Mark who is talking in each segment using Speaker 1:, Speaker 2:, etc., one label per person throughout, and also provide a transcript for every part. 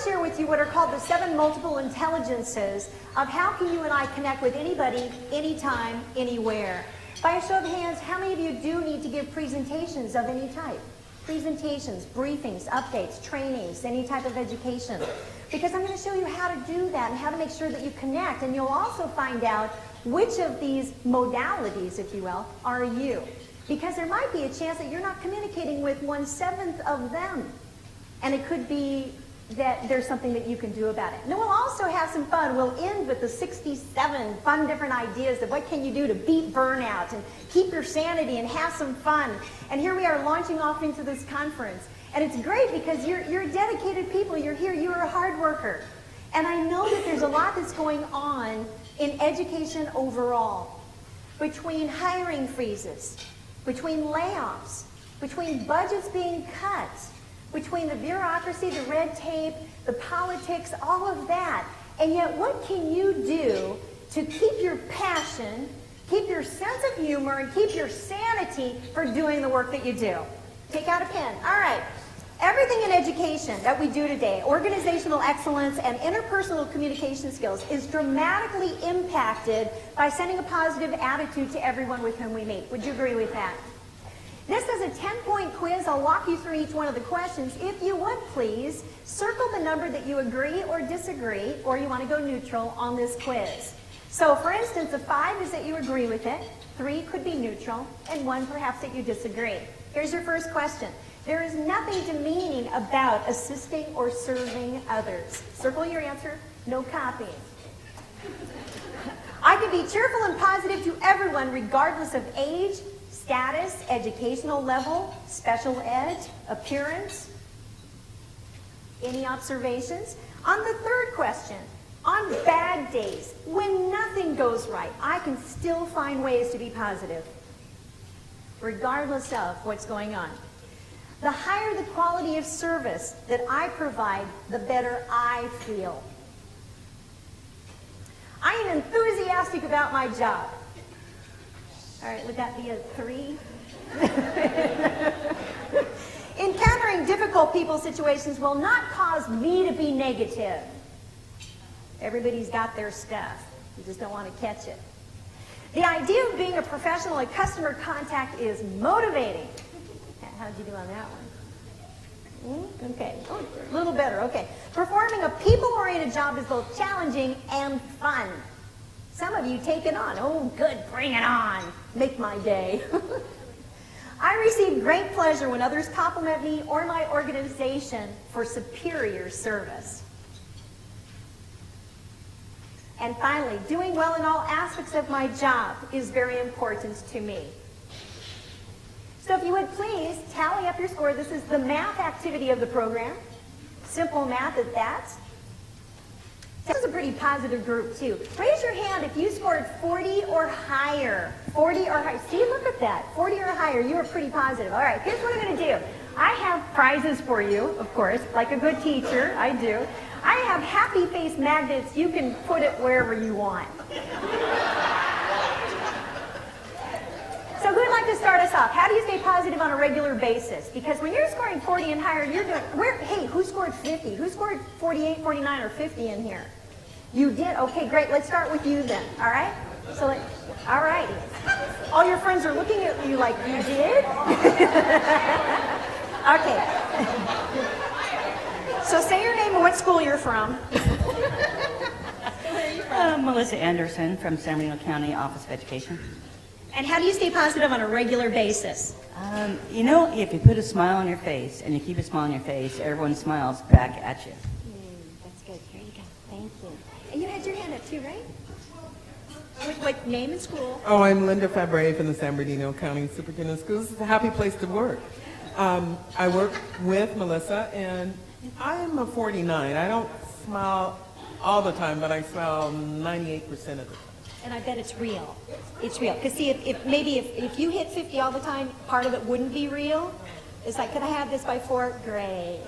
Speaker 1: to share with you what are called the 7 multiple intelligences of how can you and I connect with anybody, anytime, anywhere. By a show of hands, how many of you do need to give presentations of any type? Presentations, briefings, updates, trainings, any type of education. Because I'm going to show you how to do that and how to make sure that you connect. And you'll also find out which of these modalities, if you will, are you. Because there might be a chance that you're not communicating with 1/7 of them. And it could be that there's something that you can do about it. And then we'll also have some fun. We'll end with the 67 fun different ideas of what can you do to beat burnout and keep your sanity and have some fun. And here we are launching off into this conference. And it's great because you're dedicated people. You're here. You're a hard worker. And I know that there's a lot that's going on in education overall. Between hiring freezes, between layoffs, between budgets being cut, between the bureaucracy, the red tape, the politics, all of that. And yet, what can you do to keep your passion, keep your sense of humor, and keep your sanity for doing the work that you do? Take out a pen. All right. Everything in education that we do today, organizational excellence and interpersonal communication skills, is dramatically impacted by sending a positive attitude to everyone with whom we meet. Would you agree with that? This is a 10-point quiz. I'll walk you through each one of the questions. If you would, please, circle the number that you agree or disagree, or you want to go neutral on this quiz. So, for instance, a 5 is that you agree with it, 3 could be neutral, and 1 perhaps that you disagree. Here's your first question. There is nothing demeaning about assisting or serving others. Circle your answer, no copying. I can be cheerful and positive to everyone regardless of age, status, educational level, special ed, appearance. Any observations? On the third question, on bad days, when nothing goes right, I can still find ways to be positive, regardless of what's going on. The higher the quality of service that I provide, the better I feel. I am enthusiastic about my job. All right, would that be a 3? Encountering difficult people situations will not cause me to be negative. Everybody's got their stuff. You just don't want to catch it. The idea of being a professional at customer contact is motivating. How'd you do on that one? Okay, oh, a little better, okay. Performing a people-oriented job is both challenging and fun. Some of you take it on. Oh, good, bring it on. Make my day. I receive great pleasure when others compliment me or my organization for superior service. And finally, doing well in all aspects of my job is very important to me. So if you would please tally up your score. This is the math activity of the program. Simple math at that. This is a pretty positive group too. Raise your hand if you scored 40 or higher. 40 or higher. See, look at that. 40 or higher. You were pretty positive. All right, here's what I'm going to do. I have prizes for you, of course, like a good teacher. I do. I have happy face magnets. You can put it wherever you want. So who'd like to start us off? How do you stay positive on a regular basis? Because when you're scoring 40 and higher, you're doing, hey, who scored 50? Who scored 48, 49, or 50 in here? You did? Okay, great. Let's start with you then, all right? So, all righty. All your friends are looking at you like, you did? Okay. So say your name and what school you're from.
Speaker 2: Melissa Anderson from San Bernardino County Office of Education.
Speaker 1: And how do you stay positive on a regular basis?
Speaker 2: You know, if you put a smile on your face and you keep a smile on your face, everyone smiles back at you.
Speaker 1: That's good. Here you go. Thank you. And you had your hand up too, right? What name and school?
Speaker 3: Oh, I'm Linda Fabre from the San Bernardino County Superintendent Schools. It's a happy place to work. I work with Melissa, and I'm a 49. I don't smile all the time, but I smile 98% of the time.
Speaker 1: And I bet it's real. It's real. Because see, if you hit 50 all the time, part of it wouldn't be real. It's like, can I have this by 4? Great.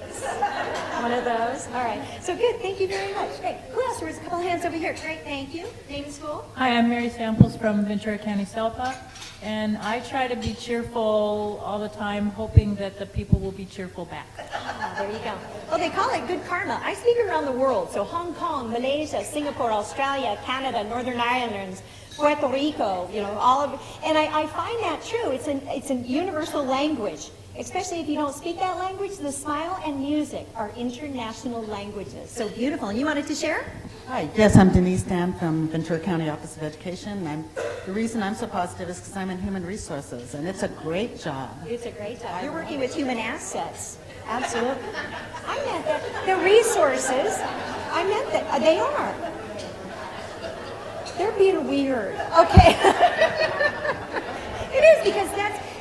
Speaker 1: One of those. All right. So good. Thank you very much. Great. Who else? There was a couple hands over here. Great. Thank you. Name and school?
Speaker 4: Hi, I'm Mary Samples from Ventura County, Selpa. And I try to be cheerful all the time, hoping that the people will be cheerful back.
Speaker 1: Oh, there you go. Well, they call it good karma. I speak around the world, so Hong Kong, Malaysia, Singapore, Australia, Canada, Northern Ireland, Puerto Rico, all of, and I find that true. It's a universal language, especially if you don't speak that language. The smile and music are international languages. So beautiful. And you wanted to share?
Speaker 5: Hi, yes, I'm Denise Dam from Ventura County Office of Education. The reason I'm so positive is because I'm in human resources, and it's a great job.
Speaker 1: It's a great job. You're working with human assets. Absolutely. I meant that. The resources, I meant that. They are. They're being weird. Okay. It is, because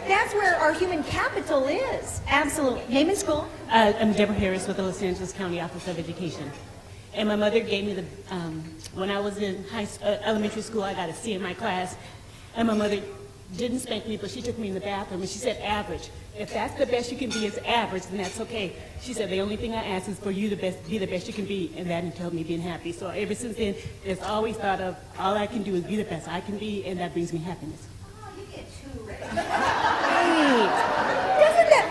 Speaker 1: that's where our human capital is. Absolutely. Name and school?
Speaker 6: I'm Deborah Harris with the Los Angeles County Office of Education. And my mother gave me when I was in elementary school, I got a C in my class. And my mother didn't spank me, but she took me in the bathroom and she said, average. If that's the best you can be is average, then that's okay. She said, the only thing I ask is for you to be the best you can be, and that entailed me being happy. So ever since then, it's always thought of, all I can do is be the best I can be, and that brings me happiness.
Speaker 1: Oh, you get two right. Great. Doesn't that?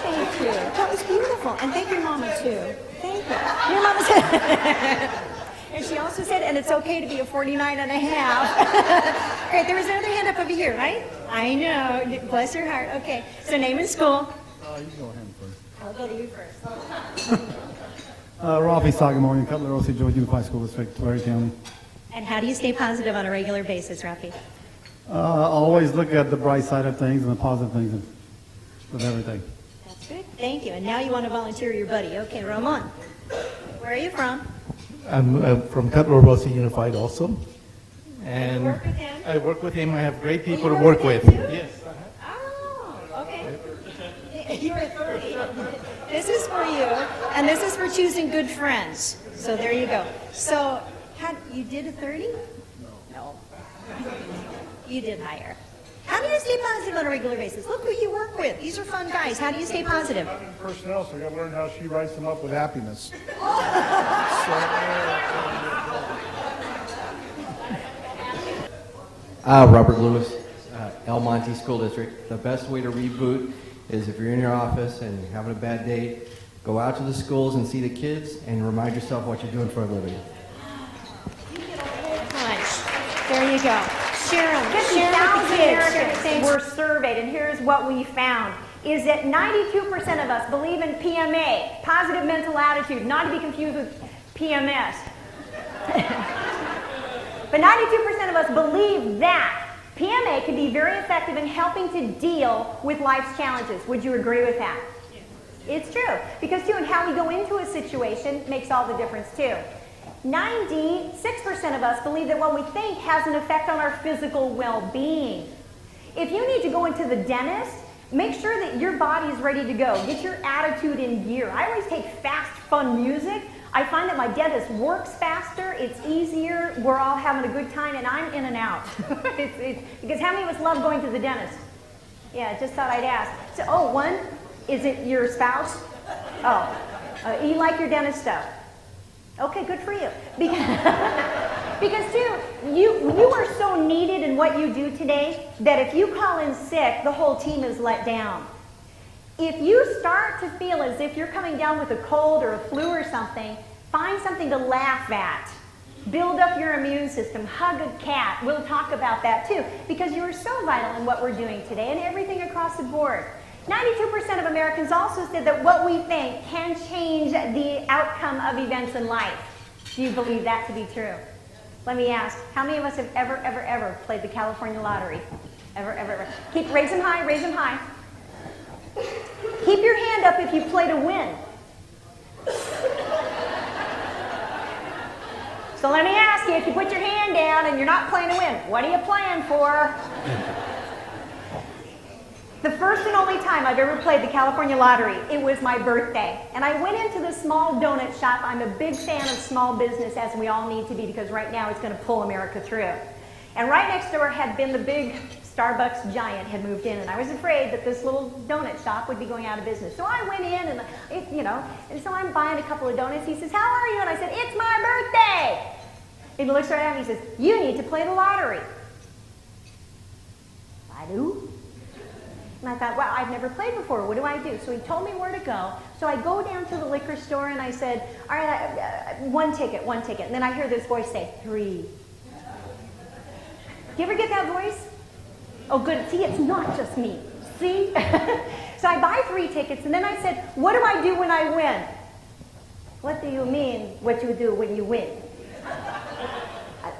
Speaker 1: Thank you. That was beautiful. And thank your mama, too. Thank you. Your mama said... And she also said, and it's okay to be a 49 and a half. Great, there was another hand up over here, right? I know, bless your heart. Okay, so name and school.
Speaker 7: You go ahead first.
Speaker 1: I'll go to you first.
Speaker 7: Rafi Sagamorian, Cutler Rossi, Georgia Unified School District, Victoria County.
Speaker 1: And how do you stay positive on a regular basis, Rafi?
Speaker 7: Always look at the bright side of things and the positive things with everything.
Speaker 1: That's good, thank you. And now you want to volunteer your buddy. Okay, Ramon, where are you from?
Speaker 8: I'm from Cutler Rossi Unified also. And
Speaker 1: work with him?
Speaker 8: I work with him. I have great people
Speaker 1: You
Speaker 8: to work with.
Speaker 1: him too?
Speaker 8: Yes.
Speaker 1: Oh, okay. You're a 30. This is for you, and this is for choosing good friends. So there you go. So, you did a 30? No. You did higher. How do you stay positive on a regular basis? Look who you work with. These are fun guys. How do you stay positive?
Speaker 9: Personnel, so I got to learn how she writes them up with happiness.
Speaker 10: Robert Lewis, El Monte School District. The best way to reboot is if you're in your office and you're having a bad day, go out to the schools and see the kids and remind yourself what you're doing for a living.
Speaker 1: You get a whole bunch. There you go. Sharon,
Speaker 11: 50,000 Americans were surveyed, and here's what we found, is that 92% of us believe in PMA, positive mental attitude, not to be confused with PMS. But 92% of us believe that PMA can be very effective in helping to deal with life's challenges. Would you agree with that? Yes. It's true. Because, too, and how we go into a situation makes all the difference, too. 96% of us believe that what we think has an effect on our physical well-being. If you need to go into the dentist, make sure that your body is ready to go. Get your attitude in gear. I always take fast, fun music. I find that my dentist works faster, it's easier, we're all having a good time, and I'm in and out. Because how many of us love going to the dentist? Yeah, just thought I'd ask. So, one, is it your spouse? You like your dentist stuff? Okay, good for you. Because too, you are so needed in what you do today that if you call in sick, the whole team is let down. If you start to feel as if you're coming down with a cold or a flu or something, find something to laugh at. Build up your immune system. Hug a cat. We'll talk about that too, because you are so vital in what we're doing today and everything across the board. 92% of Americans also said that what we think can change the outcome of events in life. Do you believe that to be true? Let me ask, how many of us have ever played the California lottery? Ever? Raise them high, raise them high. Keep your hand up if you play to win. So let me ask you, if you put your hand down and you're not playing to win, what are you playing for? The first and only time I've ever played the California lottery, it was my birthday. And I went into the small donut shop. I'm a big fan of small business, as we all need to be, because right now it's going to pull America through. And right next door had been the big Starbucks giant had moved in, and I was afraid that this little donut shop would be going out of business. So I went in, and and so I'm buying a couple of donuts. He says, "How are you?" And I said, "It's my birthday." And he looks right at me and he says, "You need to play the lottery."
Speaker 1: Adu. And I thought, wow, I've never played before. What do I do? So he told me where to go. So I go down to the liquor store and I said, all right, one ticket. And then I hear this voice say, 3. Do you ever get that voice? Oh, good. See, it's not just me. See? So I buy 3 tickets, and then I said, what do I do when I win? What do you mean, what you do when you win?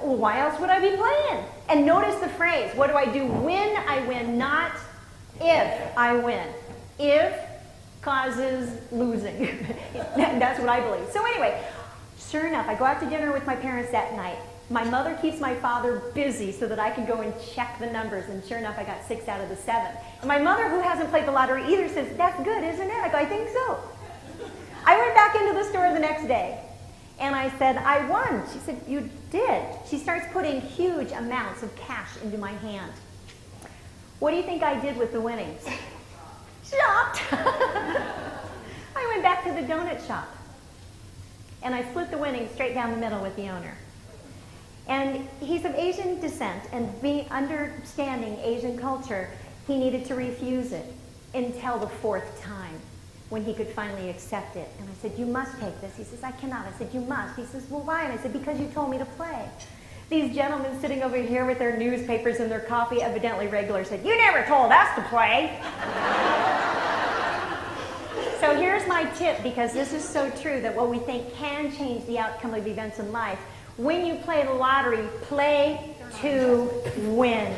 Speaker 1: Well, why else would I be playing? And notice the phrase, what do I do when I win, not if I win. If causes losing. That's what I believe. So anyway, sure enough, I go out to dinner with my parents that night. My mother keeps my father busy so that I can go and check the numbers, and sure enough, I got 6 out of the 7. And my mother, who hasn't played the lottery either, says, that's good, isn't it? I go, I think so. I went back into the store the next day, and I said, I won. She said, you did. She starts putting huge amounts of cash into my hand. What do you think I did with the winnings? Shopped. I went back to the donut shop, and I split the winnings straight down the middle with the owner. And he's of Asian descent, and understanding Asian culture, he needed to refuse it until the 4th time when he could finally accept it. And I said, you must take this. He says, I cannot. I said, you must. He says, well, why? And I said, because you told me to play. These gentlemen sitting over here with their newspapers and their coffee, evidently regular, said, you never told us to play. So here's my tip, because this is so true, that what we think can change the outcome of events in life. When you play the lottery, play to win.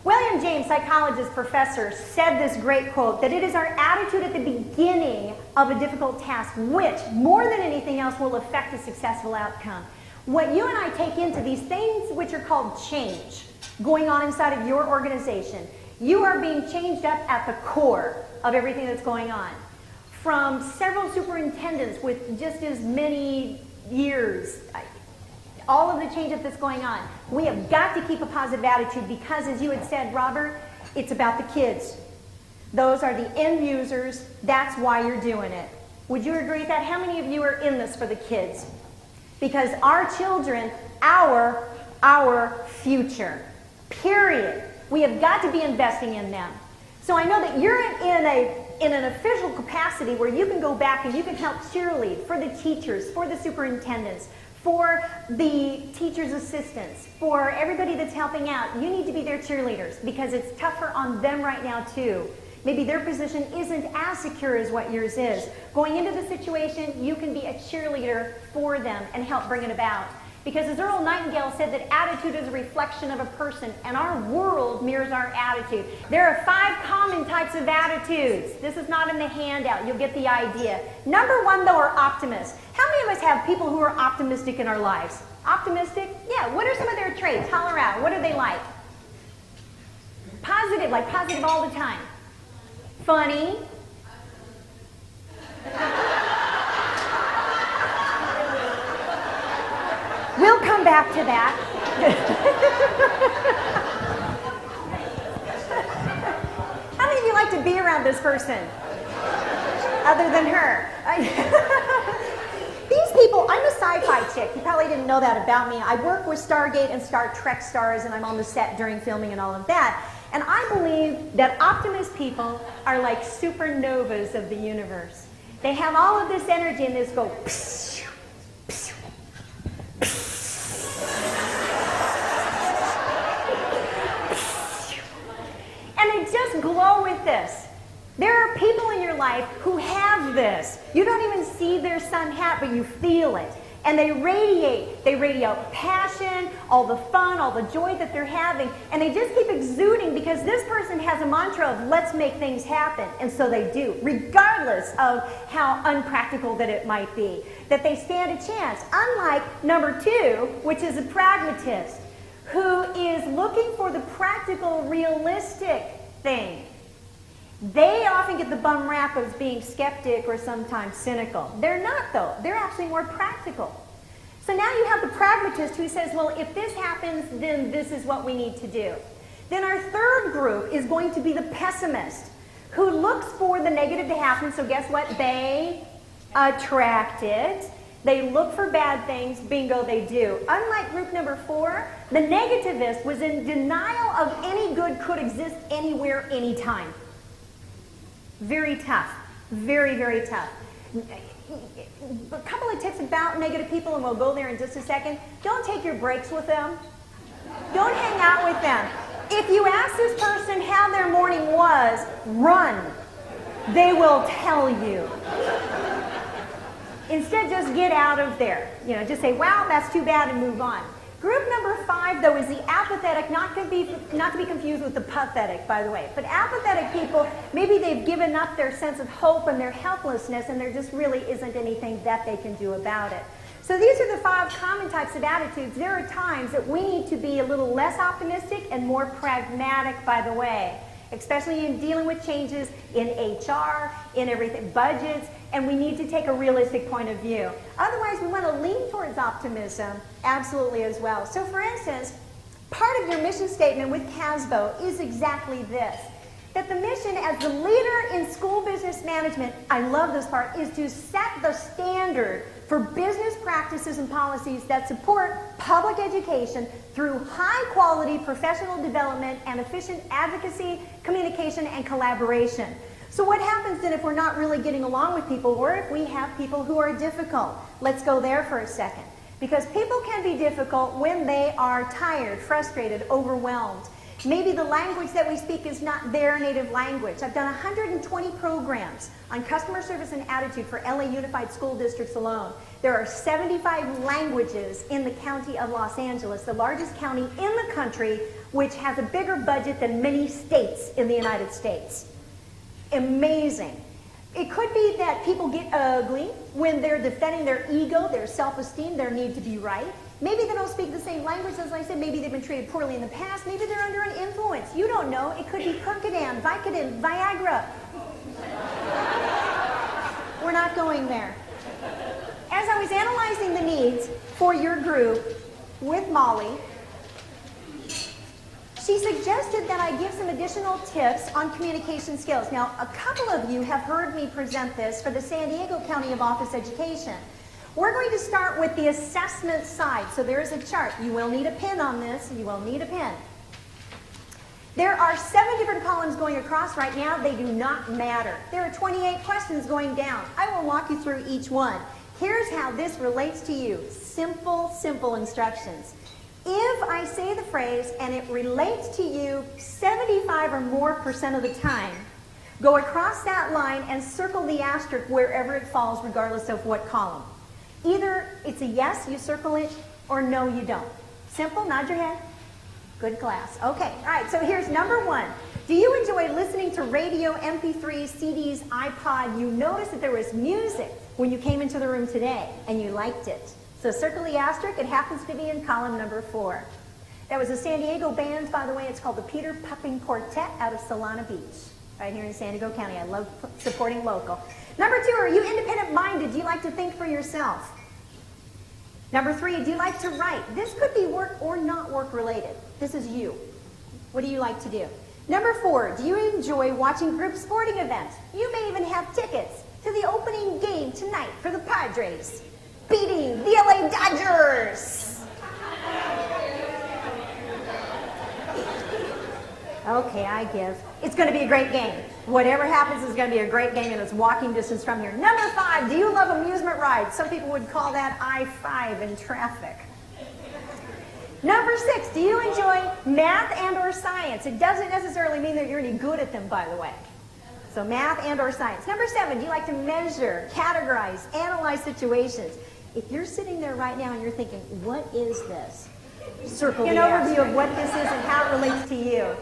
Speaker 1: William James, psychologist professor, said this great quote, that it is our attitude at the beginning of a difficult task which, more than anything else, will affect a successful outcome. What you and I take into these things which are called change, going on inside of your organization, you are being changed up at the core of everything that's going on. From several superintendents with just as many years, all of the change that's going on. We have got to keep a positive attitude because, as you had said, Robert, it's about the kids. Those are the end users. That's why you're doing it. Would you agree with that? How many of you are in this for the kids? Because our children, our future, period. We have got to be investing in them. So I know that you're in an official capacity where you can go back and you can help cheerlead for the teachers, for the superintendents, for the teachers' assistants, for everybody that's helping out. You need to be their cheerleaders because it's tougher on them right now too. Maybe their position isn't as secure as what yours is. Going into the situation, you can be a cheerleader for them and help bring it about. Because as Earl Nightingale said, that attitude is a reflection of a person, and our world mirrors our attitude. There are 5 common types of attitudes. This is not in the handout. You'll get the idea. Number 1, though, are optimists. How many of us have people who are optimistic in our lives? Optimistic? Yeah. What are some of their traits? Holler out. What are they like? Positive, like positive all the time. Funny. We'll come back to that. How many of you like to be around this person? Other than her. These people, I'm a sci-fi chick. You probably didn't know that about me. I work with Stargate and Star Trek stars, and I'm on the set during filming and all of that. And I believe that optimist people are like supernovas of the universe. They have all of this energy and this go psh, psh, psh. And they just glow with this. There are people in your life who have this. You don't even see their sun hat, but you feel it. And they radiate. They radiate passion, all the fun, all the joy that they're having. And they just keep exuding because this person has a mantra of let's make things happen. And so they do, regardless of how unpractical that it might be. That they stand a chance. Unlike number 2, which is a pragmatist, who is looking for the practical, realistic thing. They often get the bum rap of being skeptic or sometimes cynical. They're not, though. They're actually more practical. So now you have the pragmatist who says, well, if this happens, then this is what we need to do. Then our third group is going to be the pessimist, who looks for the negative to happen. So guess what? They attract it.
Speaker 11: They look for bad things, bingo, they do. Unlike group number 4, the negativist was in denial of any good could exist anywhere, anytime. Very tough. Very, very tough. A couple of tips about negative people, and we'll go there in just a second. Don't take your breaks with them. Don't hang out with them. If you ask this person how their morning was, run. They will tell you. Instead, just get out of there. You know, just say, wow, that's too bad, and move on. Group number 5, though, is the apathetic, not to be confused with the pathetic, by the way. But apathetic people, maybe they've given up their sense of hope and their helplessness, and there just really isn't anything that they can do about it. So these are the 5 common types of attitudes. There are times that we need to be a little less optimistic and more pragmatic, by the way, especially in dealing with changes in HR, in everything, budgets, and we need to take a realistic point of view. Otherwise, we want to lean towards optimism, absolutely, as well. So for instance, part of your mission statement with CASBO is exactly this, that the mission as the leader in school business management, I love this part, is to set the standard for business practices and policies that support public education through high-quality professional development and efficient advocacy, communication, and collaboration. So what happens then if we're not really getting along with people, or if we have people who are difficult? Let's go there for a second. Because people can be difficult when they are tired, frustrated, overwhelmed. Maybe the language that we speak is not their native language. I've done 120 programs on customer service and attitude for LA Unified School Districts alone. There are 75 languages in the county of Los Angeles, the largest county in the country, which has a bigger budget than many states in the United States. Amazing. It could be that people get ugly when they're defending their ego, their self-esteem, their need to be right. Maybe they don't speak the same language, as I said. Maybe they've been treated poorly in the past. Maybe they're under an influence. You don't know. It could be Percodan, Vicodin, Viagra. We're not going there. As I was analyzing the needs for your group with Molly, she suggested that I give some additional tips on communication skills. Now, a couple of you have heard me present this for the San Diego County of Office Education. We're going to start with the assessment side. So there is a chart. You will need a pen on this. You will need a pen. There are 7 different columns going across right now. They do not matter. There are 28 questions going down. I will walk you through each one. Here's how this relates to you. Simple, simple instructions. If I say the phrase and it relates to you 75 or more % of the time, go across that line and circle the asterisk wherever it falls, regardless of what column. Either it's a yes, you circle it, or no, you don't. Simple, nod your head. Good class. Okay, all right, so here's number 1. Do you enjoy listening to radio, MP3s, CDs, iPod? You noticed that there was music when you came into the room today, and you liked it. So circle the asterisk. It happens to be in column number 4. That was a San Diego band, by the way. It's called the Peter Pupping Quartet out of Solana Beach, right here in San Diego County. I love supporting local. Number 2, are you independent-minded? Do you like to think for yourself? Number 3, do you like to write? This could be work or not work related. This is you. What do you like to do? Number 4, do you enjoy watching group sporting events? You may even have tickets to the opening game tonight for the Padres, beating the LA Dodgers. Okay, I give. It's going to be a great game. Whatever happens is going to be a great game, and it's walking distance from here. Number 5, do you love amusement rides? Some people would call that I-5 in traffic. Number 6, do you enjoy math and or science? It doesn't necessarily mean that you're any good at them, by the way. So math and or science. Number 7, do you like to measure, categorize, analyze situations? If you're sitting there right now and you're thinking, what is this? Circle an overview of what this is and how it relates to you.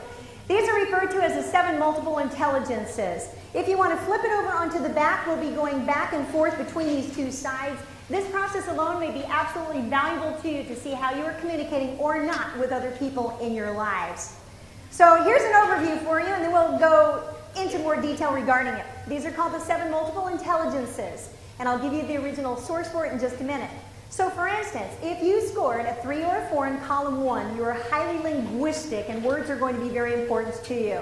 Speaker 11: These are referred to as the 7 multiple intelligences. If you want to flip it over onto the back, we'll be going back and forth between these 2 sides. This process alone may be absolutely valuable to you to see how you are communicating or not with other people in your lives. So here's an overview for you, and then we'll go into more detail regarding it. These are called the 7 multiple intelligences, and I'll give you the original source for it in just a minute. So for instance, if you scored a 3 or a 4 in column 1, you are highly linguistic and words are going to be very important to you.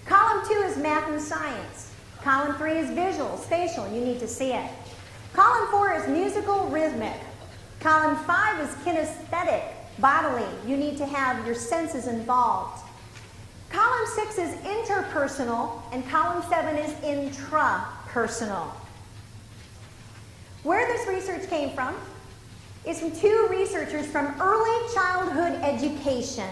Speaker 11: Column 2 is math and science. Column 3 is visual, spatial, you need to see it. Column 4 is musical, rhythm,
Speaker 1: rhythmic. Column 5 is kinesthetic, bodily. You need to have your senses involved. Column 6 is interpersonal, and column 7 is intrapersonal. Where this research came from is from 2 researchers from early childhood education,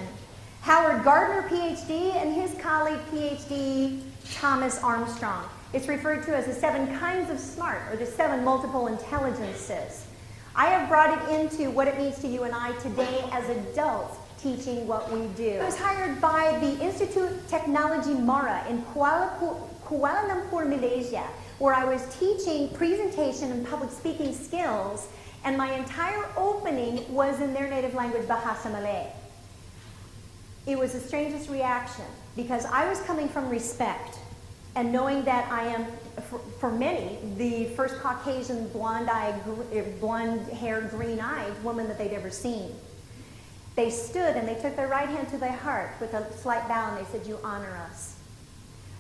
Speaker 1: Howard Gardner, PhD, and his colleague, PhD, Thomas Armstrong. It's referred to as the 7 kinds of smart, or the 7 multiple intelligences. I have brought it into what it means to you and I today as adults teaching what we do. I was hired by the Institute Technology Mara in Kuala Lumpur, Malaysia, where I was teaching presentation and public speaking skills, and my entire opening was in their native language, Bahasa Malay. It was the strangest reaction, because I was coming from respect and knowing that I am, for many, the first Caucasian blonde-haired, green-eyed woman that they'd ever seen. They stood and they took their right hand to their heart with a slight bow, and they said, "You honor us."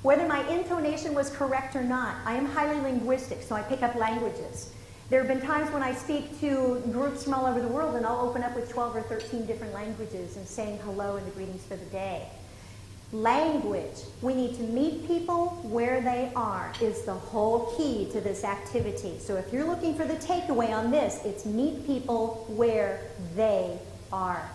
Speaker 1: Whether my intonation was correct or not, I am highly linguistic, so I pick up languages. There have been times when I speak to groups from all over the world, and I'll open up with 12 or 13 different languages and saying hello and the greetings for the day. Language, we need to meet people where they are, is the whole key to this activity. So if you're looking for the takeaway on this, it's meet people where they are.